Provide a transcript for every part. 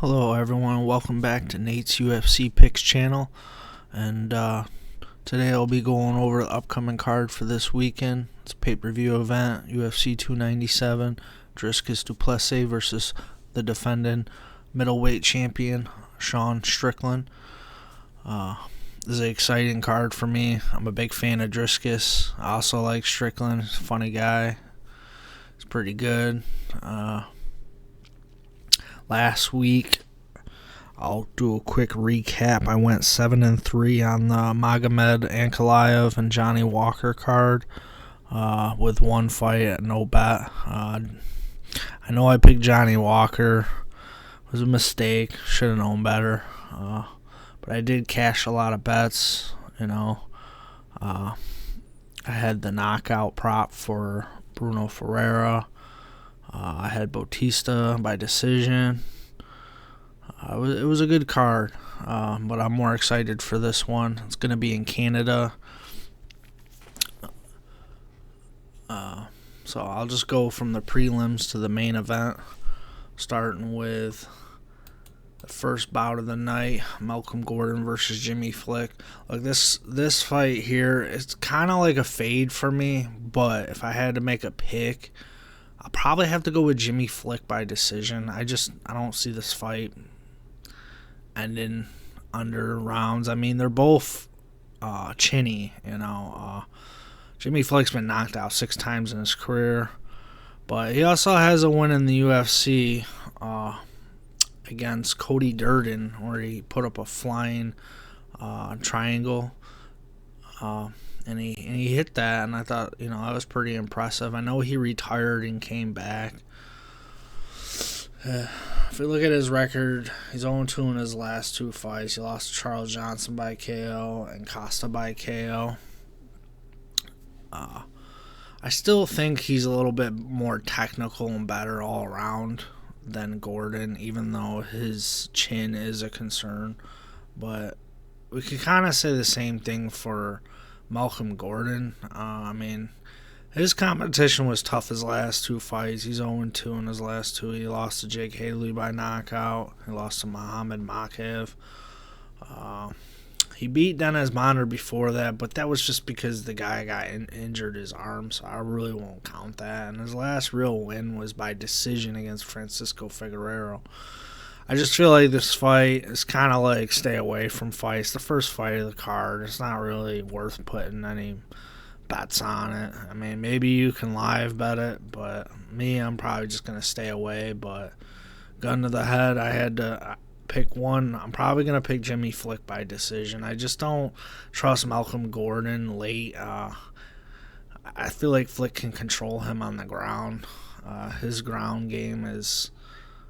Hello everyone, welcome back to Nate's UFC Picks channel, and today I'll be going over the upcoming card for this weekend. It's a pay-per-view event, UFC 297, Driscus du Plessis versus the defending middleweight champion, Strickland. This is an exciting card for me. I'm a big fan of Driscus. I also like Strickland. He's a funny guy. He's pretty good. Last week, I'll do a quick recap. I went 7-3 on the Magomed Ankalaev and Johnny Walker card with one fight at no bet. I know I picked Johnny Walker. It was a mistake. Should have known better. But I did cash a lot of bets. I had the knockout prop for Bruno Ferreira. I had Bautista by decision. It was a good card, but I'm more excited for this one. It's going to be in Canada. So I'll just go from the prelims to the main event, starting with the first bout of the night, Malcolm Gordon versus Jimmy Flick. Look, this fight here, it's kind of like a fade for me, but if I had to make a pick, I'll probably have to go with Jimmy Flick by decision. I don't see this fight ending under rounds. I mean, they're both chinny, Jimmy Flick's been knocked out 6 times in his career, but he also has a win in the UFC against Cody Durden, where he put up a flying triangle. And he hit that, and I thought, that was pretty impressive. I know he retired and came back. If you look at his record, he's 0-2 in his last 2 fights. He lost to Charles Johnson by KO and Costa by KO. I still think he's a little bit more technical and better all around than Gordon, even though his chin is a concern. But we could kind of say the same thing for Malcolm Gordon. His competition was tough his last 2 fights. He's 0-2 in his last 2. He lost to Jake Haley by knockout. He lost to Muhammad Makaev. He beat Dennis Monder before that, but that was just because the guy got injured his arm, so I really won't count that. And his last real win was by decision against Francisco Figueiredo. I just feel like this fight is kind of like stay away from fights. The first fight of the card, it's not really worth putting any bets on it. I mean, maybe you can live bet it, but me, I'm probably just going to stay away. But gun to the head, I had to pick one. I'm probably going to pick Jimmy Flick by decision. I just don't trust Malcolm Gordon late. I feel like Flick can control him on the ground.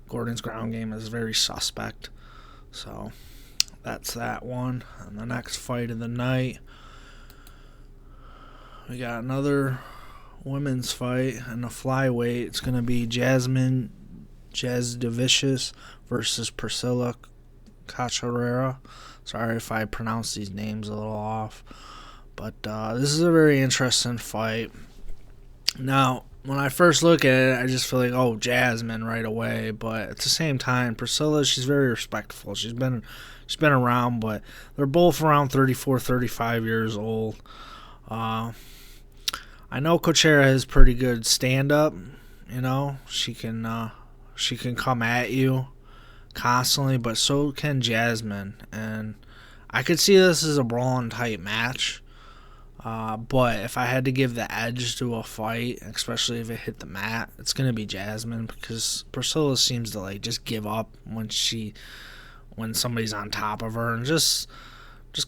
Gordon's ground game is very suspect. So that's that one. And the next fight of the night, we got another women's fight in the flyweight. It's going to be Jasmine Jasudavicius versus Priscilla Cachoeira. Sorry if I pronounce these names a little off. But this is a very interesting fight. Now, when I first look at it, I just feel like, Jasmine right away. But at the same time, Priscilla, she's very respectful. She's been around, but they're both around 34, 35 years old. I know Cachoeira has pretty good stand-up. She can come at you constantly, but so can Jasmine. And I could see this as a brawling type match. But if I had to give the edge to a fight, especially if it hit the mat, it's going to be Jasmine, because Priscilla seems to just give up when somebody's on top of her, and just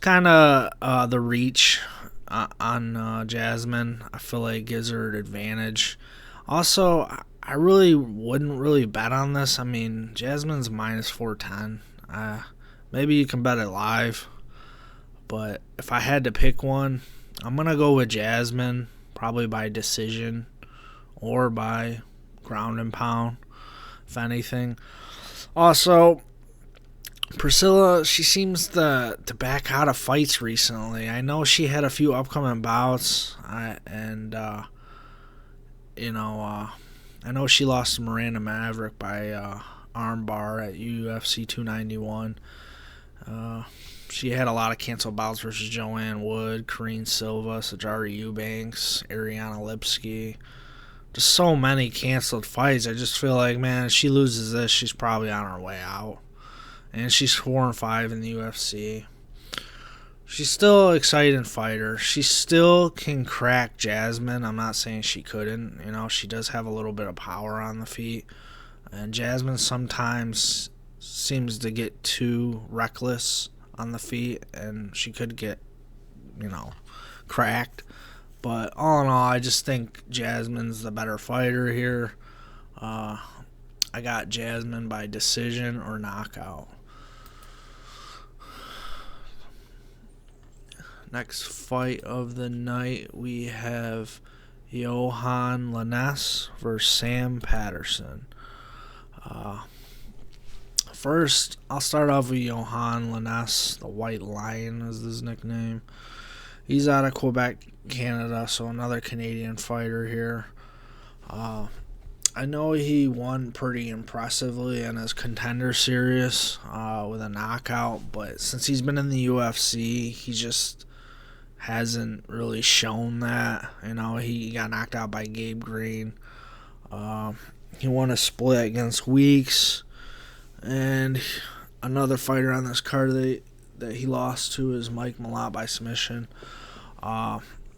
kind of the reach on Jasmine, I feel like gives her an advantage. Also, I really wouldn't bet on this. I mean, Jasmine's minus 410. Maybe you can bet it live, but if I had to pick one, I'm going to go with Jasmine, probably by decision or by ground and pound, if anything. Also, Priscilla, she seems to back out of fights recently. I know she had a few upcoming bouts, I know she lost to Miranda Maverick by armbar at UFC 291. She had a lot of canceled bouts versus Joanne Wood, Karine Silva, Sajara Eubanks, Ariana Lipsky. Just so many canceled fights. I just feel like, man, if she loses this, she's probably on her way out. And she's 4-5 in the UFC. She's still an exciting fighter. She still can crack Jasmine. I'm not saying she couldn't. She does have a little bit of power on the feet. And Jasmine sometimes seems to get too reckless on the feet, and she could get, cracked. But all in all, I just think Jasmine's the better fighter here. I got Jasmine by decision or knockout. Next fight of the night, we have Johan Lainesse versus Sam Patterson. First, I'll start off with Johan Lainesse. The White Lion is his nickname. He's out of Quebec, Canada, so another Canadian fighter here. I know he won pretty impressively in his Contender Series with a knockout, but since he's been in the UFC, he just hasn't really shown that. He got knocked out by Gabe Green. He won a split against Weeks. And another fighter on this card that he lost to is Mike Malott by submission.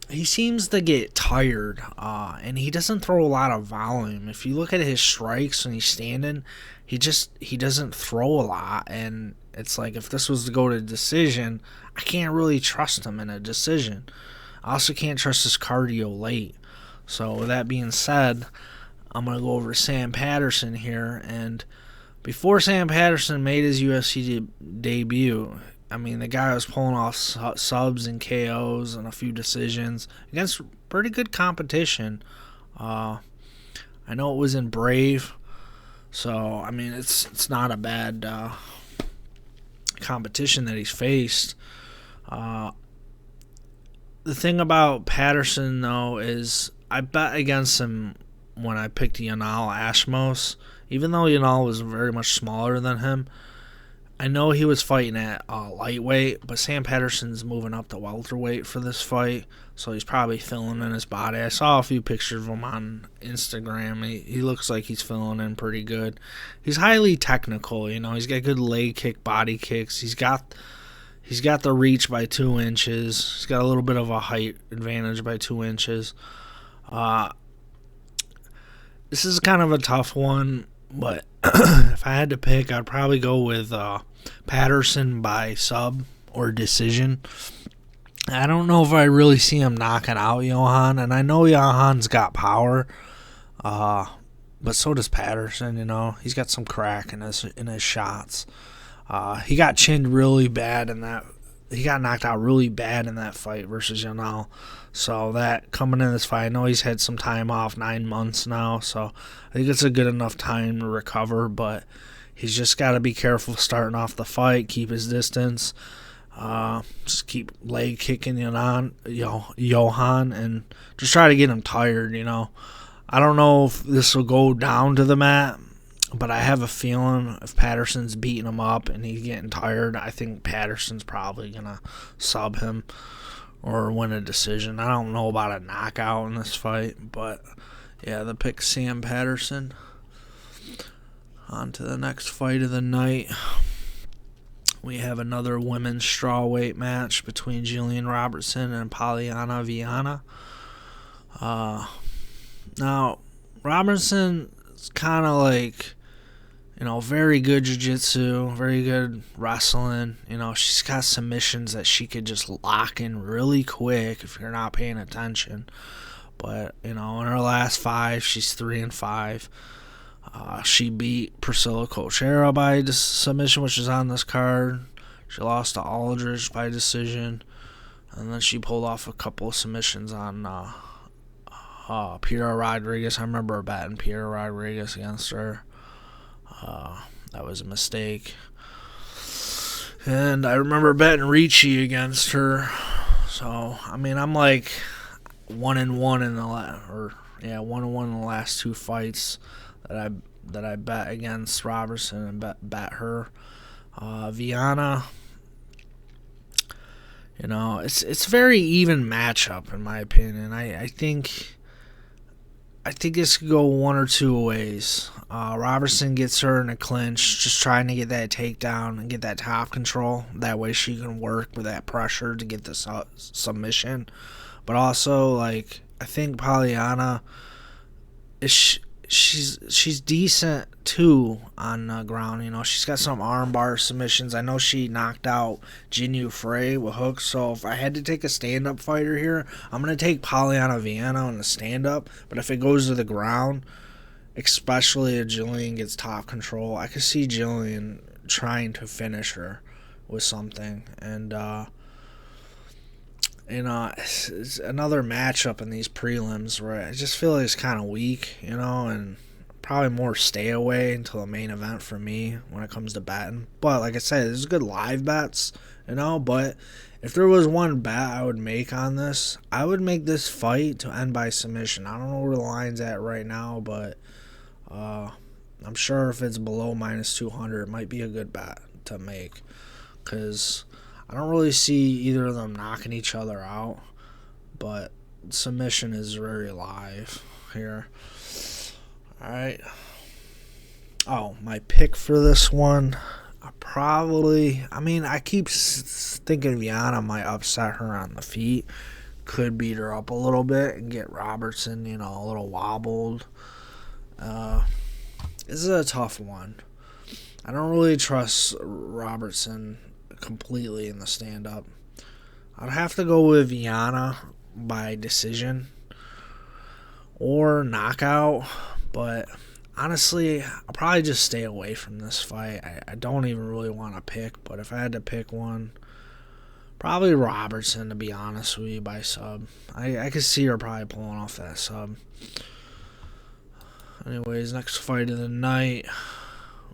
He seems to get tired, and he doesn't throw a lot of volume. If you look at his strikes when he's standing, he doesn't throw a lot, and it's like if this was to go to decision, I can't really trust him in a decision. I also can't trust his cardio late. So with that being said, I'm going to go over Sam Patterson here. And before Sam Patterson made his UFC debut, the guy was pulling off subs and KOs and a few decisions against pretty good competition. I know it was in Brave, so it's not a bad competition that he's faced. The thing about Patterson, though, is I bet against him when I picked Yanal Ashmos. Even though Yanal was very much smaller than him, I know he was fighting at lightweight, but Sam Patterson's moving up to welterweight for this fight, so he's probably filling in his body. I saw a few pictures of him on Instagram. He looks like he's filling in pretty good. He's highly technical, he's got good leg kick, body kicks. He's got the reach by 2 inches. He's got a little bit of a height advantage by 2 inches. This is kind of a tough one, but if I had to pick, I'd probably go with Patterson by sub or decision. I don't know if I really see him knocking out Johan, and I know Johan's got power, but so does Patterson. He's got some crack in his shots. He got chinned really bad in that. He got knocked out really bad in that fight versus Yanal. So that coming in this fight, I know he's had some time off, 9 months now. So I think it's a good enough time to recover. But he's just got to be careful starting off the fight, keep his distance, just keep leg kicking Johan, and just try to get him tired. I don't know if this will go down to the mat, but I have a feeling if Patterson's beating him up and he's getting tired, I think Patterson's probably going to sub him or win a decision. I don't know about a knockout in this fight, but yeah, the pick Sam Patterson. On to the next fight of the night. We have another women's strawweight match between Jillian Robertson and Polyana Viana. Now, Robertson is kind of like, very good jiu-jitsu, very good wrestling. She's got submissions that she could just lock in really quick if you're not paying attention. But, in her last 5, she's 3-5. She beat Priscilla Cochera by submission, which is on this card. She lost to Aldridge by decision. And then she pulled off a couple of submissions on Piera Rodriguez. I remember betting Piera Rodriguez against her. That was a mistake. And I remember betting Ricci against her. So, I'm like 1-1 in the 1-1 in the last 2 fights that I bet against Robertson and bet her. Viana, it's very even matchup in my opinion. I think this could go one or two ways. Robertson gets her in a clinch, just trying to get that takedown and get that top control. That way she can work with that pressure to get the submission. But also, I think Polyana she's decent too on the ground. She's got some armbar submissions. I know she knocked out Jinyu Frey with hooks. So if I had to take a stand-up fighter here, I'm gonna take Polyana Viana on the stand-up. But if it goes to the ground, especially if Jillian gets top control, I could see Jillian trying to finish her with something. And it's another matchup in these prelims where I just feel like it's kind of weak, and probably more stay away until the main event for me when it comes to betting. But like I said, there's good live bets, but if there was one bet I would make on this, I would make this fight to end by submission. I don't know where the line's at right now, but I'm sure if it's below -200, it might be a good bet to make, because I don't really see either of them knocking each other out, but submission is very live here. Alright. Oh, my pick for this one, I keep thinking Viana might upset her on the feet. Could beat her up a little bit and get Robertson, a little wobbled. This is a tough one. I don't really trust Robertson completely in the stand-up. I'd have to go with Viana by decision or knockout, but honestly, I'll probably just stay away from this fight. I don't even really want to pick, but if I had to pick one, probably Robertson, to be honest with you, by sub. I could see her probably pulling off that sub. Anyways, next fight of the night,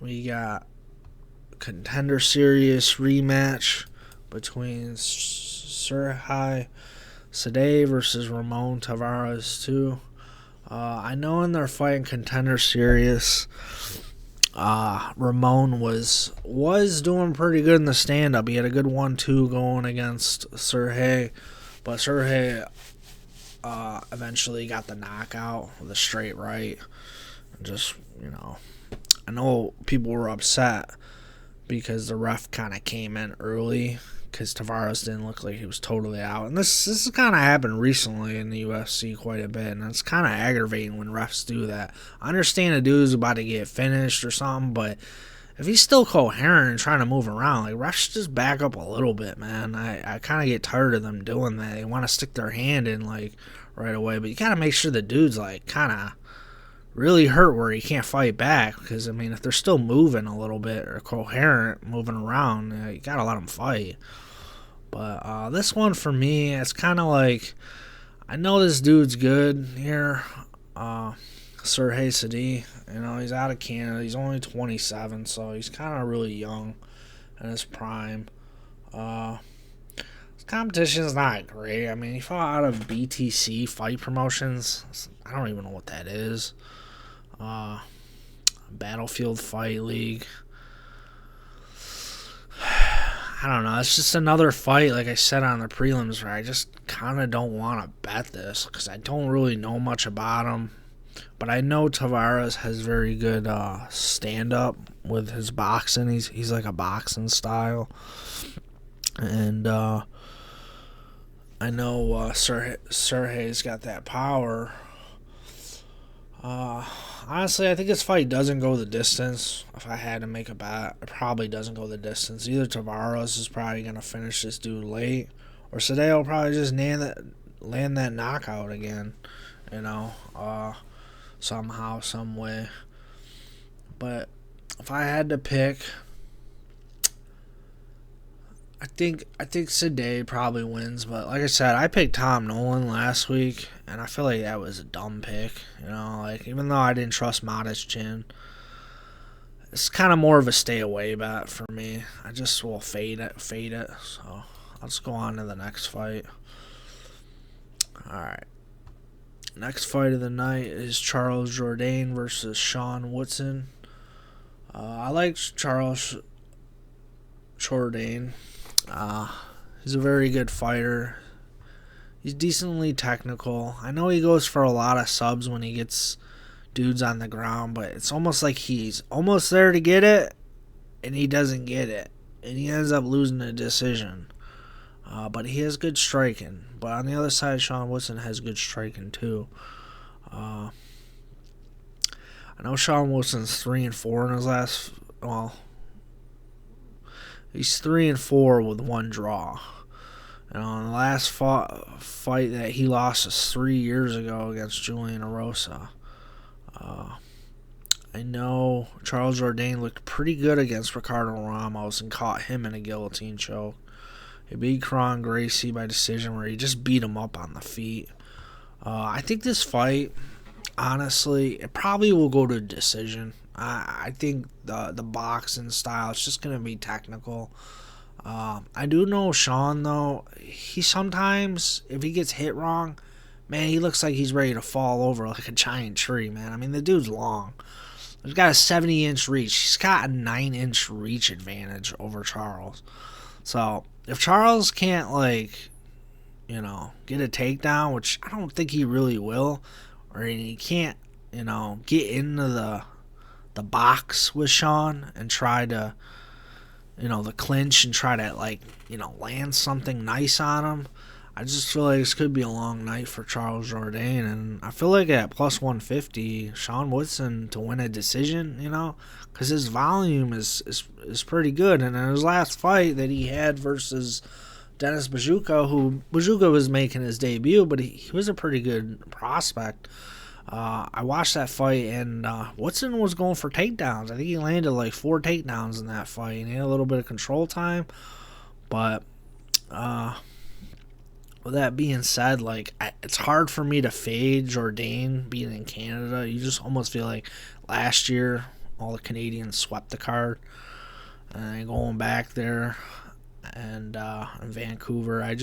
we got Contender Series rematch between Sergey Sade versus Ramon Tavares 2. I know in their fight in Contender Series, Ramon was doing pretty good in the stand-up. He had a good 1-2 going against Sergey, but Sergey eventually got the knockout with a straight right. Just, I know people were upset because the ref kind of came in early because Tavares didn't look like he was totally out. And this has kind of happened recently in the UFC quite a bit, and it's kind of aggravating when refs do that. I understand a dude's about to get finished or something, but if he's still coherent and trying to move around, refs just back up a little bit, man. I kind of get tired of them doing that. They want to stick their hand in, right away, but you got to make sure the dude's, kind of really hurt where he can't fight back, because if they're still moving a little bit or coherent, moving around, you gotta let them fight. But this one for me, it's kind of I know this dude's good here, Sergey Sade. He's out of Canada. He's only 27, so he's kind of really young in his prime. His competition's not great. He fought out of BTC Fight Promotions. I don't even know what that is. Battlefield Fight League. I don't know. It's just another fight, like I said on the prelims, where I just kind of don't want to bet this because I don't really know much about him. But I know Tavares has very good stand-up with his boxing. He's like a boxing style. And I know Sergey's got that power. Honestly, I think this fight doesn't go the distance. If I had to make a bet, it probably doesn't go the distance. Either Tavares is probably going to finish this dude late, or Sade will probably just land that knockout again, somehow, some way. But if I had to pick, I think Sade probably wins, but like I said, I picked Tom Nolan last week, and I feel like that was a dumb pick. Even though I didn't trust Modest Chin, it's kind of more of a stay away bet for me. I just will fade it. So I'll just go on to the next fight. All right, Next fight of the night is Charles Jourdain versus Sean Woodson. I like Charles Jourdain. He's a very good fighter. He's decently technical. I know he goes for a lot of subs when he gets dudes on the ground, but it's almost like he's almost there to get it, and he doesn't get it. And he ends up losing a decision. But he has good striking. But on the other side, Sean Woodson has good striking too. I know Sean Woodson's 3-4 in his last. Well, he's 3-4 with one draw. And on the last fight that he lost was 3 years ago against Julian Erosa. I know Charles Jourdain looked pretty good against Ricardo Ramos and caught him in a guillotine choke. He beat Kron Gracie by decision where he just beat him up on the feet. I think this fight, honestly, it probably will go to decision. I think the boxing style is just going to be technical. I do know Sean, though, he sometimes, if he gets hit wrong, man, he looks like he's ready to fall over like a giant tree, man. I mean, the dude's long. He's got a 70-inch reach. He's got a 9-inch reach advantage over Charles. So, if Charles can't, get a takedown, which I don't think he really will, or he can't, get into the box with Sean and try to, the clinch and try to, land something nice on him, I just feel like this could be a long night for Charles Jourdain, and I feel like at plus 150, Sean Woodson to win a decision, because his volume is pretty good. And in his last fight that he had versus Dennis Buzukja, who Buzukja was making his debut, but he was a pretty good prospect. I watched that fight, and Woodson was going for takedowns. I think he landed 4 takedowns in that fight, and he had a little bit of control time, but with that being said, it's hard for me to fade Jourdain being in Canada. You just almost feel like last year all the Canadians swept the card, and going back there and in Vancouver, I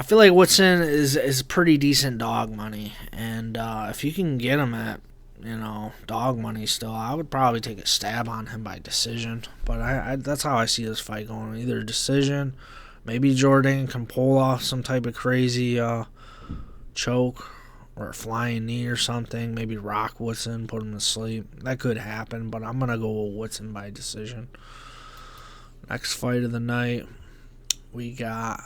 feel like Woodson is pretty decent dog money, and if you can get him at dog money still, I would probably take a stab on him by decision. But I that's how I see this fight going, either decision. Maybe Jourdain can pull off some type of crazy choke or a flying knee or something. Maybe rock Woodson, put him to sleep. That could happen, but I'm going to go with Woodson by decision. Next fight of the night, we got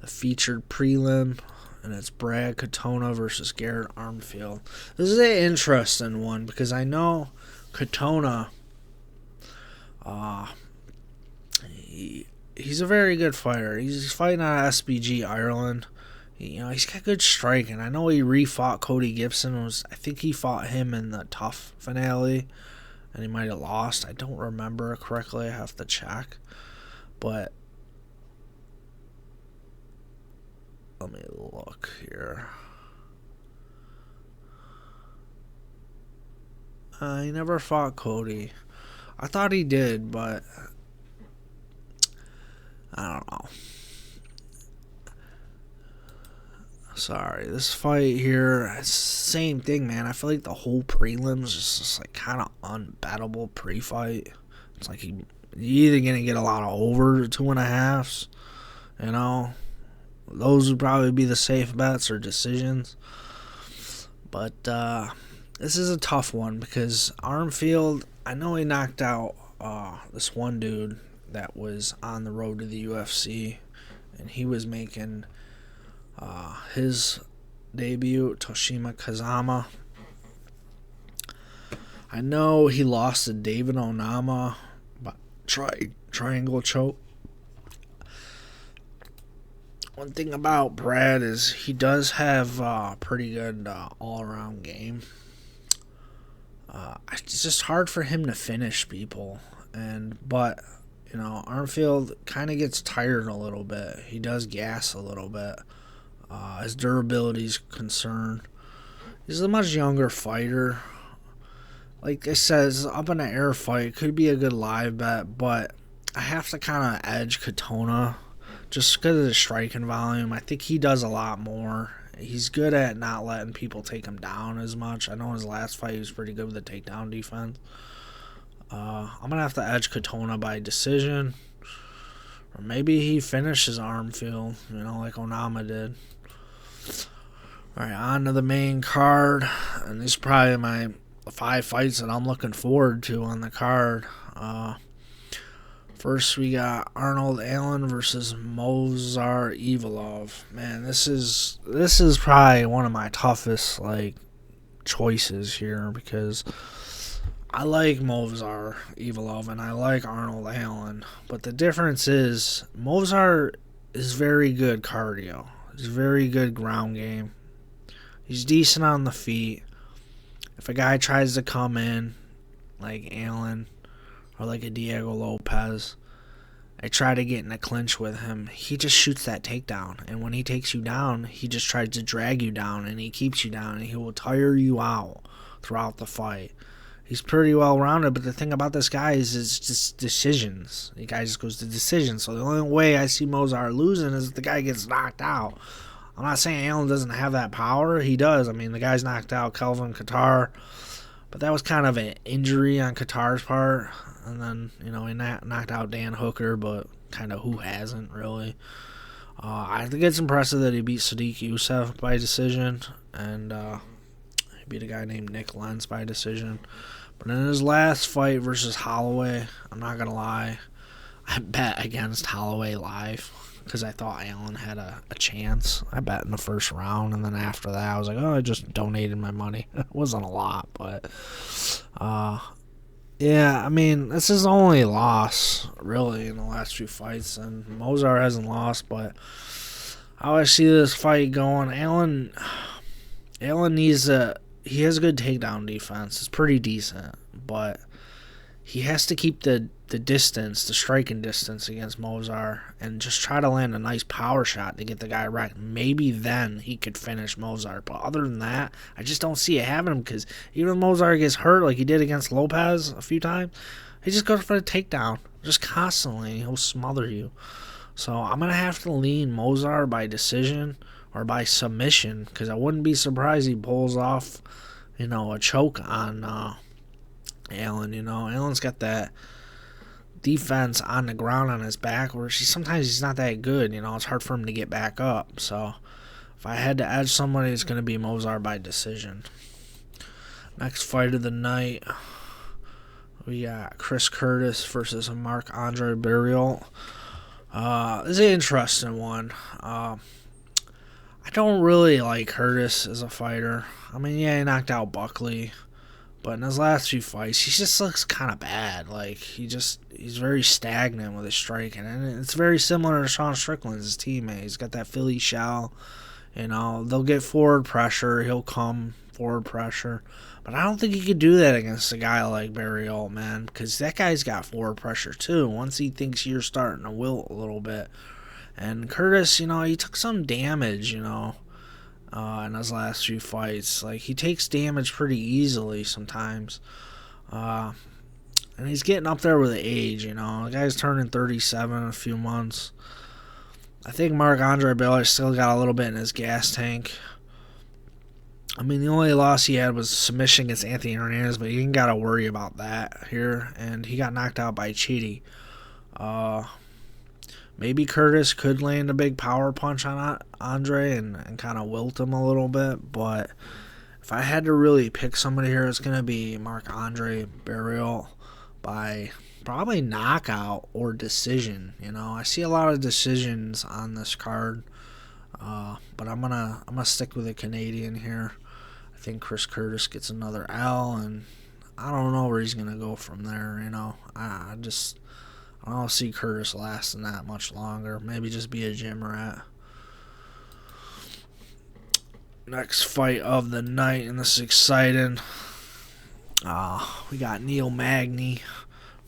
the featured prelim, and it's Brad Katona versus Garrett Armfield. This is an interesting one because I know Katona, he's a very good fighter. He's fighting out of SBG Ireland. He's got good striking. I know he refought Cody Gibson. I think he fought him in the tough finale, and he might have lost. I don't remember correctly. I have to check. But let me look here. He never fought Cody. I thought he did, but I don't know. Sorry, this fight here, it's the same thing, man. I feel like the whole prelims is just kind of unbettable pre-fight. It's like you're either going to get a lot of over 2.5s, Those would probably be the safe bets or decisions. But this is a tough one because Armfield, I know he knocked out this one dude that was on the road to the UFC, and he was making his debut, Toshima Kazama. I know he lost to David Onama by triangle choke. One thing about Brad is he does have a pretty good all-around game. It's just hard for him to finish people, but Armfield kind of gets tired a little bit. He does gas a little bit. His durability's concerned. He's a much younger fighter. Like I said, it's up in an air fight. It could be a good live bet, but I have to kind of edge Katona just because of the striking volume. I think he does a lot more, He's good at not letting people take him down as much. I know his last fight he was pretty good with the takedown defense. I'm going to have to edge Katona by decision. Or maybe he finishes Armfield, like Onama did. Alright, on to the main card. And these are probably my 5 fights that I'm looking forward to on the card. First, we got Arnold Allen versus Movsar Evloev. Man, this is probably one of my toughest choices here because I like Movsar Evloev and I like Arnold Allen, but the difference is Movsar is very good cardio. He's very good ground game. He's decent on the feet. If a guy tries to come in like Allen or like a Diego Lopez, I try to get in a clinch with him, he just shoots that takedown. And when he takes you down, he just tries to drag you down and he keeps you down and he will tire you out throughout the fight. He's pretty well rounded, but the thing about this guy is it's just decisions. The guy just goes to decisions. So the only way I see Movsar losing is if the guy gets knocked out. I'm not saying Allen doesn't have that power. He does. I mean, the guy's knocked out Kelvin Kattar, but that was kind of an injury on Kattar's part. And then, he knocked out Dan Hooker, but kind of who hasn't, really. I think it's impressive that he beat Sadiq Youssef by decision, and he beat a guy named Nick Lentz by decision. But in his last fight versus Holloway, I'm not going to lie, I bet against Holloway live because I thought Allen had a chance. I bet in the first round, and then after that, I was like, I just donated my money. It wasn't a lot, but yeah, I mean, this is the only loss, really, in the last few fights, and Movsar hasn't lost, but I always see this fight going. Allen needs he has a good takedown defense. It's pretty decent, but he has to keep the distance, the striking distance against Movsar, and just try to land a nice power shot to get the guy right. Maybe then he could finish Movsar. But other than that, I just don't see it happening because even if Movsar gets hurt like he did against Lopez a few times, he just goes for the takedown just constantly. He'll smother you. So I'm going to have to lean Movsar by decision or by submission because I wouldn't be surprised he pulls off, a choke on Allen. Allen's got that defense on the ground on his back where sometimes he's not that good. It's hard for him to get back up. So if I had to edge somebody, it's going to be Movsar by decision. Next fight of the night, we got Chris Curtis versus Marc-Andre Barriault. This is an interesting one. I don't really like Curtis as a fighter. I mean, yeah, he knocked out Buckley, but in his last few fights, he just looks kind of bad. He's very stagnant with his striking, and it's very similar to Sean Strickland, his teammate. He's got that Philly shell. They'll get forward pressure. He'll come forward pressure. But I don't think he could do that against a guy like Barriault, man, because that guy's got forward pressure, too, once he thinks you're starting to wilt a little bit. And Curtis, he took some damage, in his last few fights. He takes damage pretty easily sometimes. And he's getting up there with the age, The guy's turning 37 in a few months. I think Marc-Andre Barriault still got a little bit in his gas tank. I mean, the only loss he had was submission against Anthony Hernandez, but you ain't got to worry about that here. And he got knocked out by Chidi. Maybe Curtis could land a big power punch on Andre and kind of wilt him a little bit. But if I had to really pick somebody here, it's going to be Marc-Andre Barriault by probably knockout or decision. I see a lot of decisions on this card. But I'm gonna stick with the Canadian here. I think Chris Curtis gets another L, and I don't know where he's gonna go from there. I don't see Curtis lasting that much longer. Maybe just be a gym rat. Next fight of the night, and this is exciting. We got Neil Magny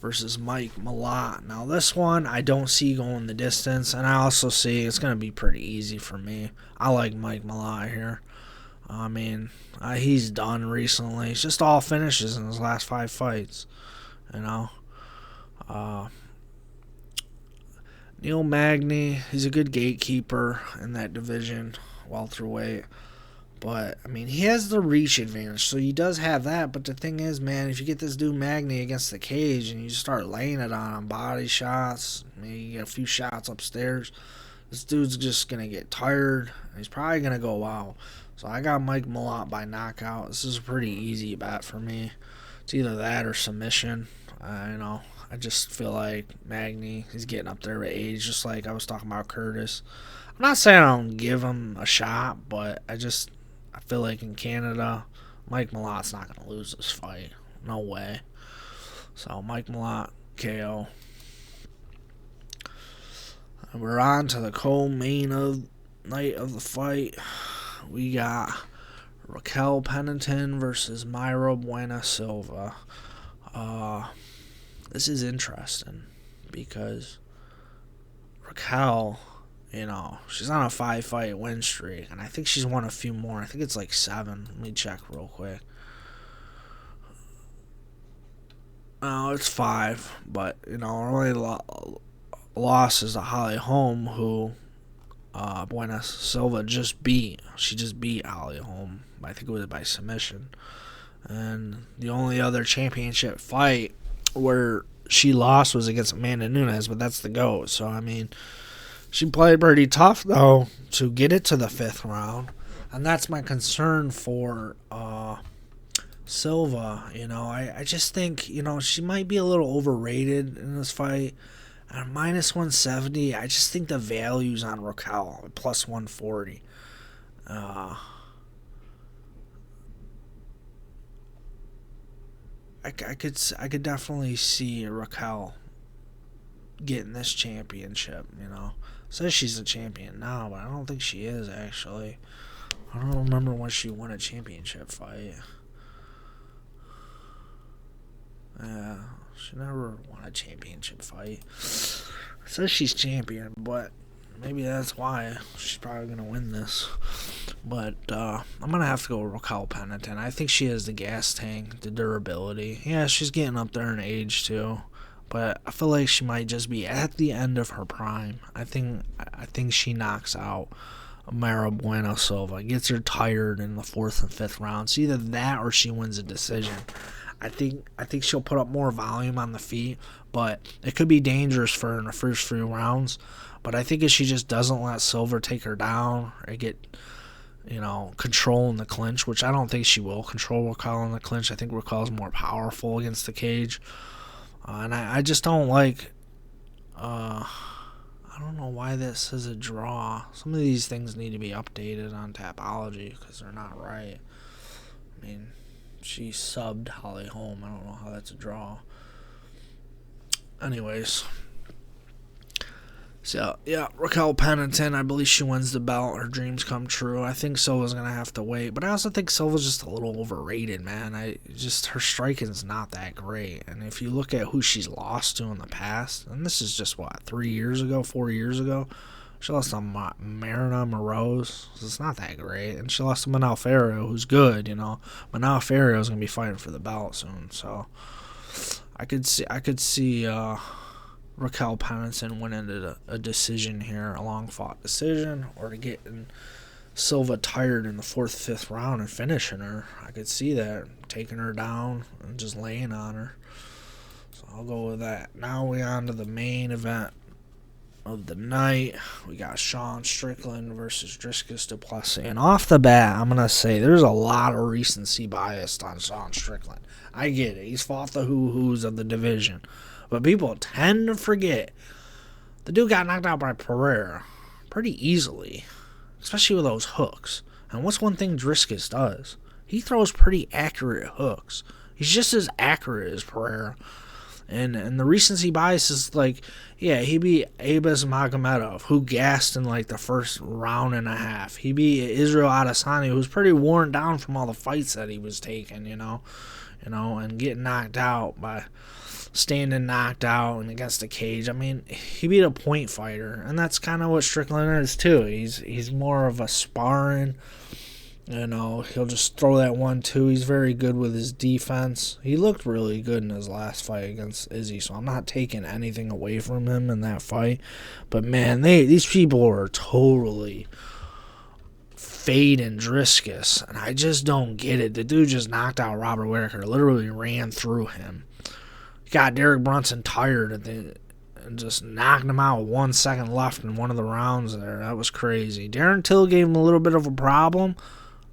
versus Mike Malott. Now this one I don't see going the distance, and I also see it's going to be pretty easy for me. I like Mike Malott here. I mean, he's done recently. It's just all finishes in his last 5 fights. Neil Magny, he's a good gatekeeper in that division. welterweight. But, I mean, he has the reach advantage, so he does have that. But the thing is, man, if you get this dude Magny against the cage and you start laying it on him, body shots, maybe you get a few shots upstairs, this dude's just going to get tired. And he's probably going to go out. So I got Mike Malott by knockout. This is a pretty easy bet for me. It's either that or submission. I just feel like Magny, he's getting up there with age, just like I was talking about Curtis. I'm not saying I don't give him a shot, but I feel like in Canada, Mike Malott's not going to lose this fight. No way. So, Mike Malott, KO. And we're on to the co-main night of the fight. We got Raquel Pennington versus Mayra Bueno Silva. This is interesting because Raquel, she's on a 5-fight win streak, and I think she's won a few more. I think it's like 7. Let me check real quick. No, it's 5, but, her only loss is to Holly Holm, who Bueno Silva just beat. She just beat Holly Holm. I think it was by submission. And the only other championship fight where she lost was against Amanda Nunes, but that's the GOAT. So, I mean, she played pretty tough, though, to get it to the 5th round. And that's my concern for Silva. I just think, she might be a little overrated in this fight. At minus 170, I just think the value's on Raquel, plus 140. I could definitely see Raquel getting this championship, Says she's a champion now, but I don't think she is, actually. I don't remember when she won a championship fight. Yeah, she never won a championship fight. Says she's champion, but maybe that's why she's probably going to win this. But I'm going to have to go with Raquel Pennington. I think she has the gas tank, the durability. Yeah, she's getting up there in age, too. But I feel like she might just be at the end of her prime. I think she knocks out Mayra Bueno Silva. Gets her tired in the 4th and 5th rounds. Either that or she wins a decision. I think she'll put up more volume on the feet, but it could be dangerous for her in the first few rounds. But I think if she just doesn't let Silva take her down or get, control in the clinch, which I don't think she will control Raquel in the clinch. I think Raquel's more powerful against the cage. And I just don't like, I don't know why this is a draw. Some of these things need to be updated on Tapology because they're not right. I mean, she subbed Holly Holm. I don't know how that's a draw. Anyways. So, yeah, Raquel Pennington, I believe she wins the belt. Her dreams come true. I think Silva's going to have to wait. But I also think Silva's just a little overrated, man. Her striking's not that great. And if you look at who she's lost to in the past, and this is just, 4 years ago? She lost to Marina Moroz. So it's not that great. And she lost to Manal Ferro, who's good, Manal Ferro is going to be fighting for the belt soon. So I could see Raquel Pennington winning a decision here, a long-fought decision, or to get Silva tired in the 4th, 5th round and finishing her. I could see that, taking her down and just laying on her. So I'll go with that. Now we on to the main event of the night. We got Sean Strickland versus Driscus du Plessis. And off the bat, I'm going to say there's a lot of recency bias on Sean Strickland. I get it. He's fought the who's of the division. But people tend to forget the dude got knocked out by Pereira pretty easily, especially with those hooks. And what's one thing Driscus does? He throws pretty accurate hooks. He's just as accurate as Pereira. And the recency bias is like, yeah, he beat Abas Magomedov, who gassed in like the first round and a half. He beat Israel Adesanya, who was pretty worn down from all the fights that he was taking, and getting knocked out by standing knocked out and against the cage. I mean, he beat a point fighter, and that's kind of what Strickland is too. He's more of a sparring. He'll just throw that 1-2. He's very good with his defense. He looked really good in his last fight against Izzy, so I'm not taking anything away from him in that fight. But man, these people are totally fading Driscus, and I just don't get it. The dude just knocked out Robert Whittaker, literally ran through him. Got Derek Brunson tired and just knocked him out with 1 second left in one of the rounds there. That was crazy. Darren Till gave him a little bit of a problem,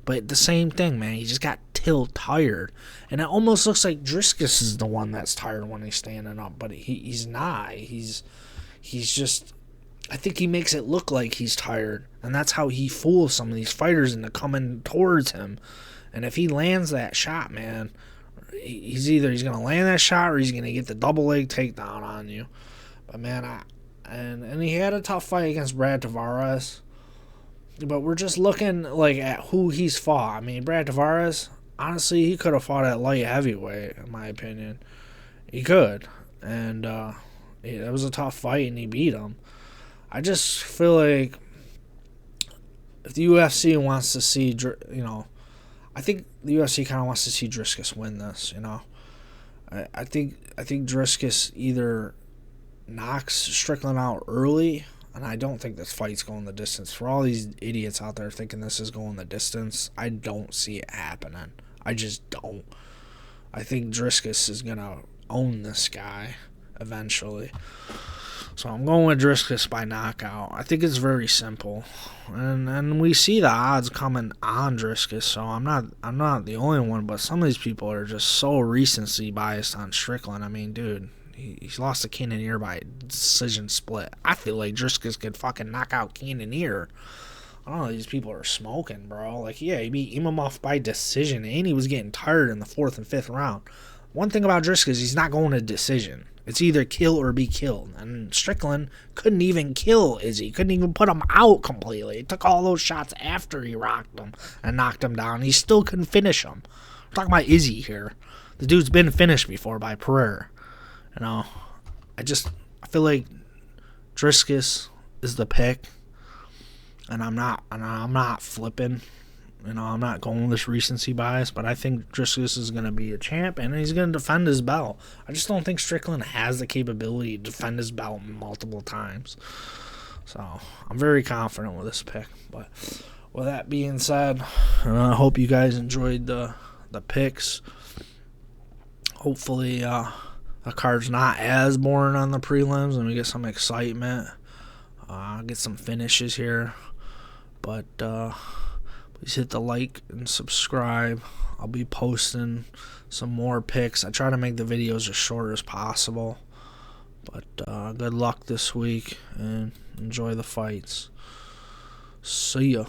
but the same thing, man. He just got Till tired. And it almost looks like Driscus is the one that's tired when he's standing up, but he's not. He's just... I think he makes it look like he's tired, and that's how he fools some of these fighters into coming towards him. And if he lands that shot, man, he's going to land that shot or he's going to get the double leg takedown on you. But, man, and he had a tough fight against Brad Tavares, but we're just looking like at who he's fought. I mean, Brad Tavares, honestly, he could have fought at light heavyweight, in my opinion. He could, and it was a tough fight, and he beat him. I just feel like if the UFC wants to see, I think the UFC kind of wants to see Driscus win this, I think Driscus either knocks Strickland out early, and I don't think this fight's going the distance. For all these idiots out there thinking this is going the distance, I don't see it happening. I just don't. I think Driscus is going to own this guy eventually. So I'm going with Driscus by knockout. I think it's very simple, and we see the odds coming on Driscus. So I'm not the only one, but some of these people are just so recency biased on Strickland. I mean, dude, he's lost to Cannonier by a decision split. I feel like Driscus could fucking knock out Cannonier. I don't know. These people are smoking, bro. Like, yeah, he beat Imamov by decision, and he was getting tired in the 4th and 5th round. One thing about Driscus, he's not going to decision. It's either kill or be killed. And Strickland couldn't even kill Izzy. Couldn't even put him out completely. He took all those shots after he rocked him and knocked him down. He still couldn't finish him. I'm talking about Izzy here. The dude's been finished before by Pereira. I feel like Driscus is the pick. And I'm not flipping. I'm not going with this recency bias, but I think Driscus is going to be a champ, and he's going to defend his belt. I just don't think Strickland has the capability to defend his belt multiple times. So I'm very confident with this pick. But with that being said, I hope you guys enjoyed the picks. Hopefully the card's not as boring on the prelims, and we get some excitement. Get some finishes here. But please hit the like and subscribe. I'll be posting some more picks. I try to make the videos as short as possible. But good luck this week and enjoy the fights. See ya.